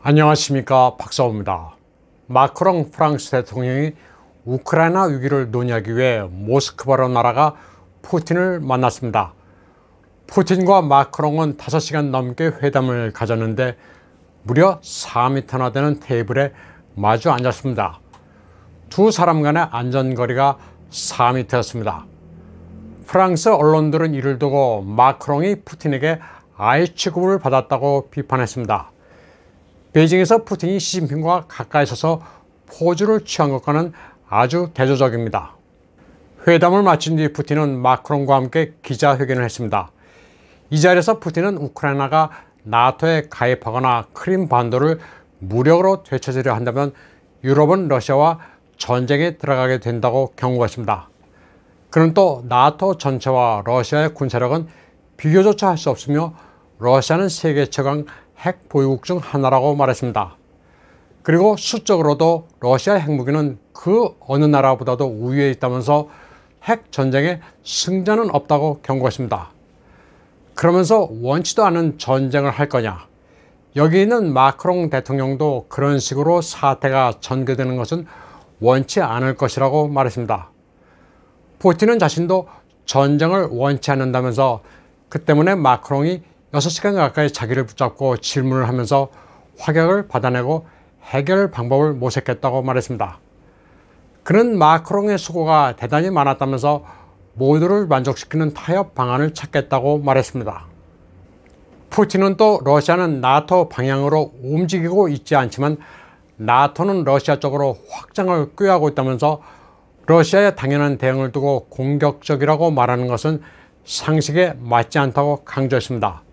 안녕하십니까, 박사오입니다. 마크롱 프랑스 대통령이 우크라이나 위기를 논의하기 위해 모스크바로 날아가 푸틴을 만났습니다. 푸틴과 마크롱은 5시간 넘게 회담을 가졌는데 무려 4m나 되는 테이블에 마주 앉았습니다. 두 사람 간의 안전거리가 4m였습니다. 프랑스 언론들은 이를 두고 마크롱이 푸틴에게 아이 취급을 받았다고 비판했습니다. 베이징에서 푸틴이 시진핑과 가까이 서서 포즈를 취한 것과는 아주 대조적입니다. 회담을 마친 뒤 푸틴은 마크롱과 함께 기자회견을 했습니다. 이 자리에서 푸틴은 우크라이나가 나토에 가입하거나 크림 반도를 무력으로 되찾으려 한다면 유럽은 러시아와 전쟁에 들어가게 된다고 경고했습니다. 그는 또 나토 전체와 러시아의 군사력은 비교조차 할 수 없으며 러시아는 세계 최강 핵 보유국 중 하나라고 말했습니다. 그리고 수적으로도 러시아 핵무기는 그 어느 나라보다도 우위에 있다면서 핵 전쟁에 승자는 없다고 경고했습니다. 그러면서 원치도 않은 전쟁을 할 거냐? 여기 있는 마크롱 대통령도 그런 식으로 사태가 전개되는 것은 원치 않을 것이라고 말했습니다. 푸틴은 자신도 전쟁을 원치 않는다면서 그 때문에 마크롱이 6시간 가까이 자기를 붙잡고 질문을 하면서 확약을 받아내고 해결 방법을 모색했다고 말했습니다. 그는 마크롱의 수고가 대단히 많았다면서 모두를 만족시키는 타협 방안을 찾겠다고 말했습니다. 푸틴은 또 러시아는 나토 방향으로 움직이고 있지 않지만 나토는 러시아 쪽으로 확장을 꾀하고 있다면서 러시아의 당연한 대응을 두고 공격적이라고 말하는 것은 상식에 맞지 않다고 강조했습니다.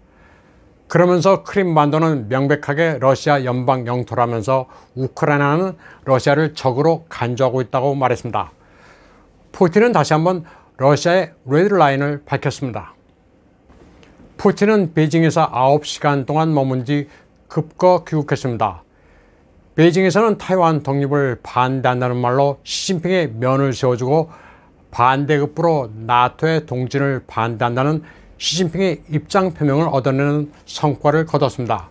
그러면서 크림반도는 명백하게 러시아 연방 영토라면서 우크라이나는 러시아를 적으로 간주하고 있다고 말했습니다. 푸틴은 다시 한번 러시아의 레드라인을 밝혔습니다. 푸틴은 베이징에서 9시간 동안 머문 뒤 급거 귀국했습니다. 베이징에서는 타이완 독립을 반대한다는 말로 시진핑의 면을 세워주고 반대급부로 나토의 동진을 반대한다는 시진핑의 입장 표명을 얻어내는 성과를 거뒀습니다.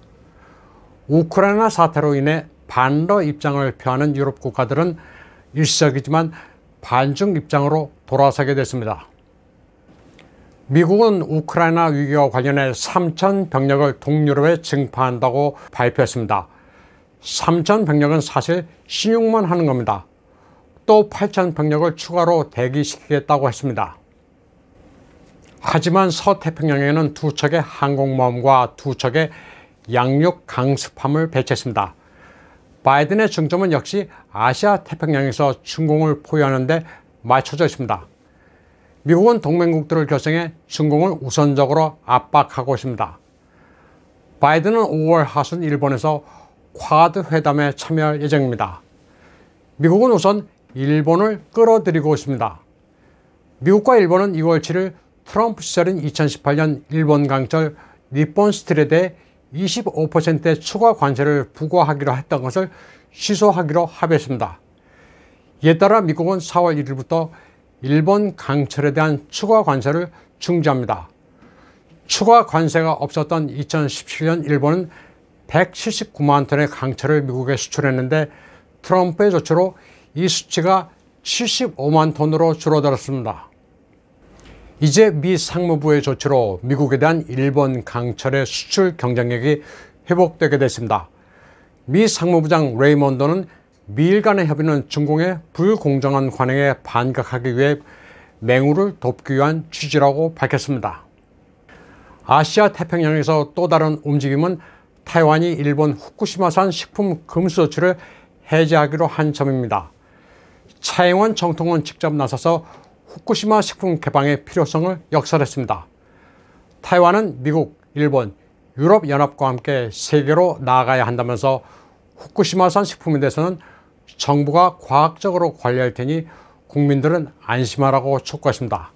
우크라이나 사태로 인해 반러 입장을 표하는 유럽 국가들은 일시적이지만 반중 입장으로 돌아서게 됐습니다. 미국은 우크라이나 위기와 관련해 3천 병력을 동유럽에 증파한다고 발표했습니다. 3천 병력은 사실 신용만 하는 겁니다. 또 8천 병력을 추가로 대기시키겠다고 했습니다. 하지만 서태평양에는 2척의 항공모함과 2척의 양육 강습함을 배치했습니다. 바이든의 중점은 역시 아시아 태평양에서 중공을 포위하는 데 맞춰져 있습니다. 미국은 동맹국들을 결성해 중공을 우선적으로 압박하고 있습니다. 바이든은 5월 하순 일본에서 쿼드 회담에 참여할 예정입니다. 미국은 우선 일본을 끌어들이고 있습니다. 미국과 일본은 2월 7일 트럼프 시절인 2018년 일본 강철 니폰 스틸에 대해 25%의 추가 관세를 부과하기로 했던 것을 취소하기로 합의했습니다. 이에 따라 미국은 4월 1일부터 일본 강철에 대한 추가 관세를 중지합니다. 추가 관세가 없었던 2017년 일본은 179만 톤의 강철을 미국에 수출했는데 트럼프의 조치로 이 수치가 75만 톤으로 줄어들었습니다. 이제 미 상무부의 조치로 미국에 대한 일본 강철의 수출 경쟁력이 회복되게 됐습니다. 미 상무부장 레이먼더는 미일 간의 협의는 중공의 불공정한 관행에 반격하기 위해 맹우를 돕기 위한 취지라고 밝혔습니다. 아시아 태평양에서 또 다른 움직임은 타이완이 일본 후쿠시마산 식품 금수 조치를 해제하기로 한 점입니다. 차이잉원 정통은 직접 나서서 후쿠시마 식품 개방의 필요성을 역설했습니다. 타이완은 미국, 일본, 유럽연합과 함께 세계로 나아가야 한다면서 후쿠시마산 식품에 대해서는 정부가 과학적으로 관리할 테니 국민들은 안심하라고 촉구했습니다.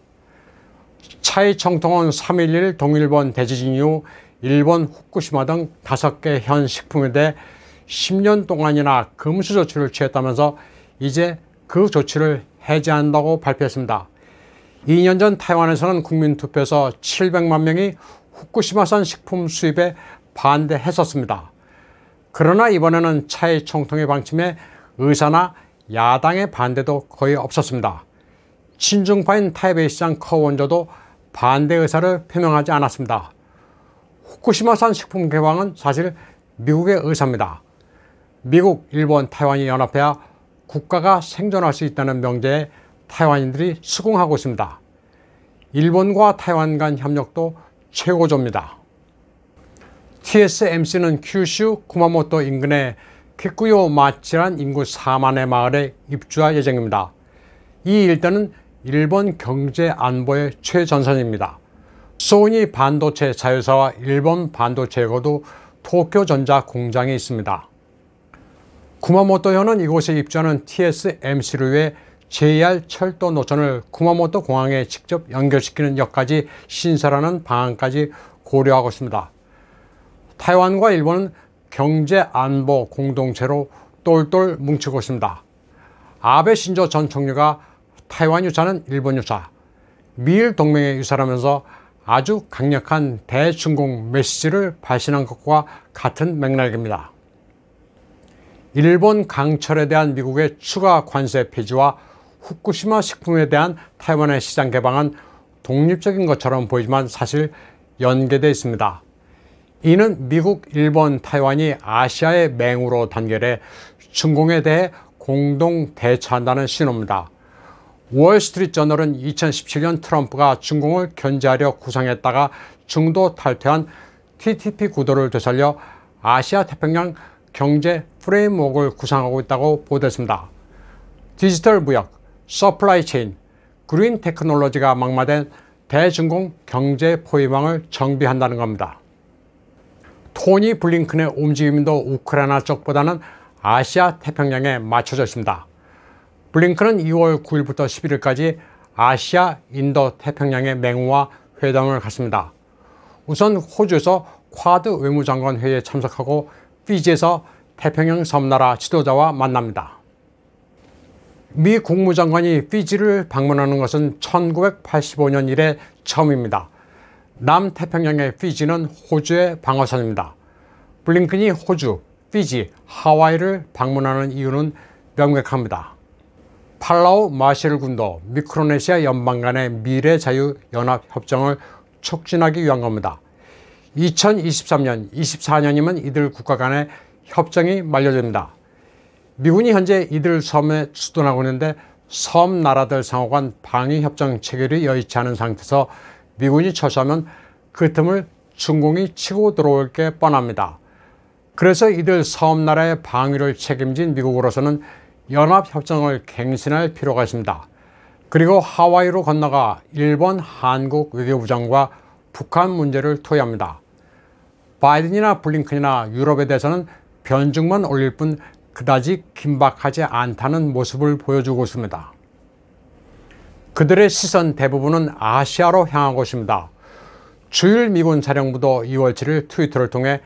차이 정통은 3.11 동일본 대지진 이후 일본 후쿠시마 등 5개 현 식품에 대해 10년 동안이나 금수 조치를 취했다면서 이제 그 조치를 해제한다고 발표했습니다. 2년 전 타이완에서는 국민투표에서 700만 명이 후쿠시마산 식품 수입에 반대했었습니다. 그러나 이번에는 차이 총통의 방침에 의사나 야당의 반대도 거의 없었습니다. 친중파인 타이베이 시장 커 원조도 반대 의사를 표명하지 않았습니다. 후쿠시마산 식품 개방은 사실 미국의 의사입니다. 미국, 일본, 타이완이 연합해야 국가가 생존할 수 있다는 명제에 타이완인들이 수긍하고 있습니다. 일본과 타이완 간 협력도 최고조입니다. TSMC는 큐슈 쿠마모토 인근의 키쿠요마치란 인구 4만의 마을에 입주할 예정입니다. 이 일대는 일본 경제 안보의 최전선입니다. 소니 반도체 자회사와 일본 반도체고도 도쿄전자 공장이 있습니다. 쿠마모토현은 이곳에 입주하는 TSMC를 위해 JR 철도 노선을 쿠마모토 공항에 직접 연결시키는 역까지 신설하는 방안까지 고려하고 있습니다. 타이완과 일본은 경제 안보 공동체로 똘똘 뭉치고 있습니다. 아베 신조 전 총리가 타이완 유사는 일본 유사, 미일 동맹의 유사라면서 아주 강력한 대중공 메시지를 발신한 것과 같은 맥락입니다. 일본 강철에 대한 미국의 추가 관세 폐지와 후쿠시마 식품에 대한 타이완의 시장 개방은 독립적인 것처럼 보이지만 사실 연계되어 있습니다. 이는 미국, 일본, 타이완이 아시아의 맹우로 단결해 중공에 대해 공동 대처한다는 신호입니다. 월스트리트저널은 2017년 트럼프가 중공을 견제하려 구상했다가 중도 탈퇴한 TPP 구도를 되살려 아시아 태평양 경제 프레임워크를 구상하고 있다고 보도했습니다. 디지털 무역, 서플라이 체인, 그린 테크놀로지가 막마된 대중공 경제 포위망을 정비한다는 겁니다. 토니 블링컨의 움직임도 우크라이나 쪽보다는 아시아 태평양에 맞춰져 있습니다. 블링컨은 2월 9일부터 11일까지 아시아 인도 태평양의 맹우와 회담을 갖습니다. 우선 호주에서 쿼드 외무장관 회의에 참석하고 피지에서 태평양 섬나라 지도자와 만납니다. 미 국무장관이 피지를 방문하는 것은 1985년 이래 처음입니다. 남태평양의 피지는 호주의 방어선입니다. 블링컨이 호주, 피지, 하와이를 방문하는 이유는 명백합니다. 팔라우 마셜군도 미크로네시아 연방 간의 미래자유연합협정을 촉진하기 위한 겁니다. 2023년, 24년이면 이들 국가 간의 협정이 만료됩니다. 미군이 현재 이들 섬에 수둔하고 있는데 섬 나라들 상호 간 방위협정 체결이 여의치 않은 상태에서 미군이 철수하면 그 틈을 중공이 치고 들어올 게 뻔합니다. 그래서 이들 섬나라의 방위를 책임진 미국으로서는 연합협정을 갱신할 필요가 있습니다. 그리고 하와이로 건너가 일본, 한국 외교부장과 북한 문제를 토의합니다. 바이든이나 블링컨이나 유럽에 대해서는 변죽만 올릴 뿐 그다지 긴박하지 않다는 모습을 보여주고 있습니다. 그들의 시선 대부분은 아시아로 향하고 있습니다. 주일 미군 사령부도 2월 7일 트위터를 통해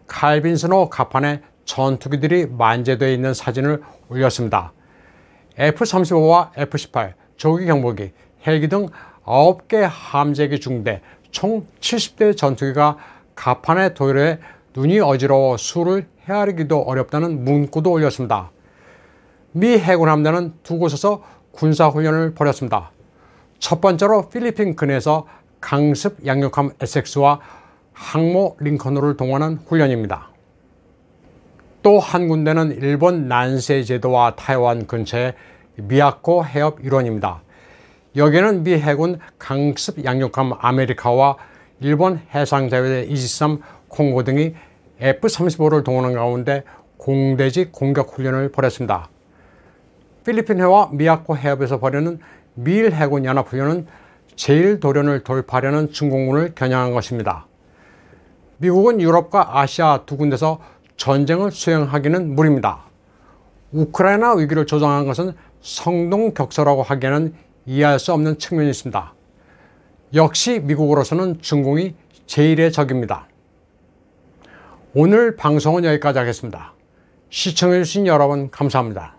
칼빈스호 갑판에 전투기들이 만재되어 있는 사진을 올렸습니다. F-35와 F-18, 조기 경보기, 헬기 등 9개 함재기 중대, 총 70대 전투기가 갑판에 도열해 눈이 어지러워 수를 헤아리기도 어렵다는 문구도 올렸습니다. 미 해군 함대는 두 곳에서 군사훈련을 벌였습니다. 첫 번째로 필리핀 근해에서 강습 양육함 에섹스와 항모 링컨호를 동원한 훈련입니다. 또 한 군데는 일본 난세 제도와 타이완 근처의 미야코 해협 일원입니다. 여기에는 미 해군 강습 양육함 아메리카와 일본 해상자위대 이지스함 콩고 등이 F-35를 동원한 가운데 공대지 공격 훈련을 벌였습니다. 필리핀해와 미야코 해협에서 벌이는 미일 해군 연합훈련은 제1도련을 돌파하려는 중공군을 겨냥한 것입니다. 미국은 유럽과 아시아 두 군데서 전쟁을 수행하기는 무리입니다. 우크라이나 위기를 조장한 것은 성동격서라고 하기에는 이해할 수 없는 측면이 있습니다. 역시 미국으로서는 중공이 제1의 적입니다. 오늘 방송은 여기까지 하겠습니다. 시청해주신 여러분 감사합니다.